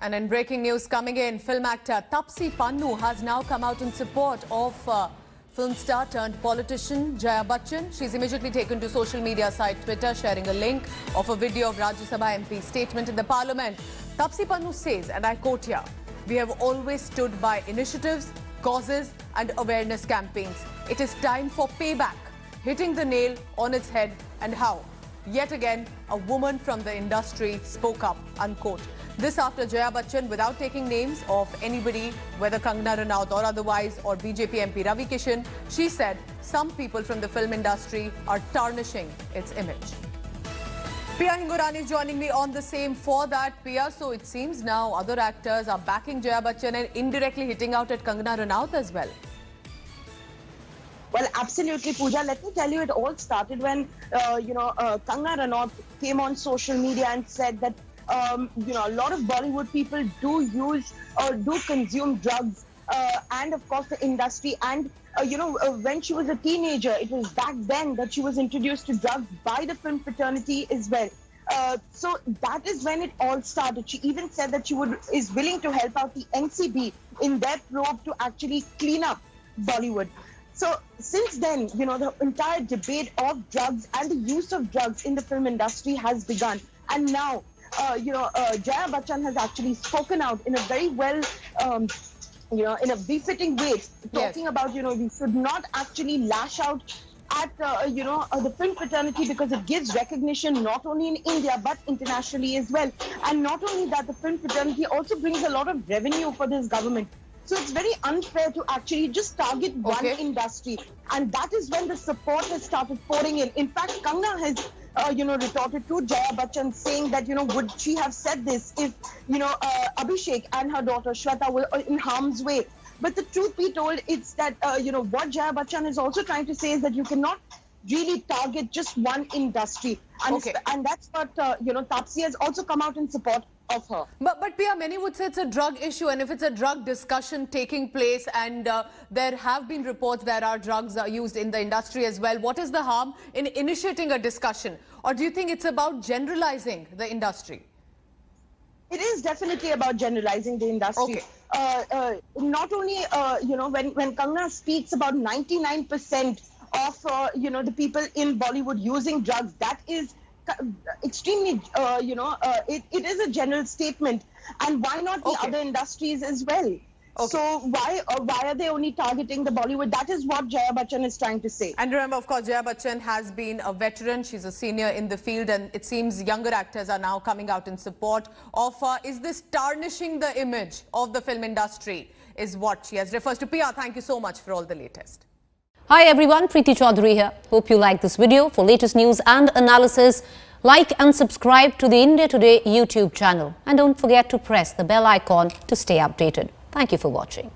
And in breaking news coming in, film actor Taapsee Pannu has now come out in support of film star turned politician Jaya Bachchan. She's immediately taken to social media site Twitter, sharing a link of a video of Rajya Sabha MP's statement in the parliament. Taapsee Pannu says, and I quote here, "We have always stood by initiatives, causes and awareness campaigns. It is time for payback, hitting the nail on its head and how. Yet again, a woman from the industry spoke up," unquote. This after Jaya Bachchan, without taking names of anybody, whether Kangana Ranaut or otherwise, or BJP MP Ravi Kishan, she said some people from the film industry are tarnishing its image. Pia Hingorani is joining me on the same for that. Pia, so it seems now other actors are backing Jaya Bachchan and indirectly hitting out at Kangana Ranaut as well. Well, absolutely, Pooja. Let me tell you, it all started when, Kangana Ranaut came on social media and said that, a lot of Bollywood people do use or do consume drugs. And of course, the industry. And, when she was a teenager, it was back then that she was introduced to drugs by the film fraternity as well. So that is when it all started. She even said that she is willing to help out the NCB in their probe to actually clean up Bollywood. So since then, the entire debate of drugs and the use of drugs in the film industry has begun. And now, Jaya Bachchan has actually spoken out in a very well, in a befitting way, talking about, we should not actually lash out at, the film fraternity because it gives recognition not only in India but internationally as well. And not only that, the film fraternity also brings a lot of revenue for this government. So it's very unfair to actually just target one industry. And that is when the support has started pouring in. In fact, Kangana has, retorted to Jaya Bachchan saying that, would she have said this if, Abhishek and her daughter Shweta were in harm's way. But the truth be told, it's that, what Jaya Bachchan is also trying to say is that you cannot really target just one industry. And that's what, Taapsee has also come out in support of her. But Pia, many would say it's a drug issue, and if it's a drug discussion taking place and there have been reports there are drugs used in the industry as well, what is the harm in initiating a discussion? Or do you think it's about generalizing the industry? It is definitely about generalizing the industry. Not only, when Kangana speaks about 99% of, the people in Bollywood using drugs, that is extremely, it is a general statement. And why not the other industries as well? So why are they only targeting the Bollywood? That is what Jaya Bachchan is trying to say. And remember, of course, Jaya Bachchan has been a veteran. She's a senior in the field, and it seems younger actors are now coming out in support of her. Is this tarnishing the image of the film industry, is what she has refers to. Pia, thank you so much for all the latest. Hi everyone, Preeti Chaudhary here. Hope you like this video. For latest news and analysis, like and subscribe to the India Today YouTube channel. And don't forget to press the bell icon to stay updated. Thank you for watching.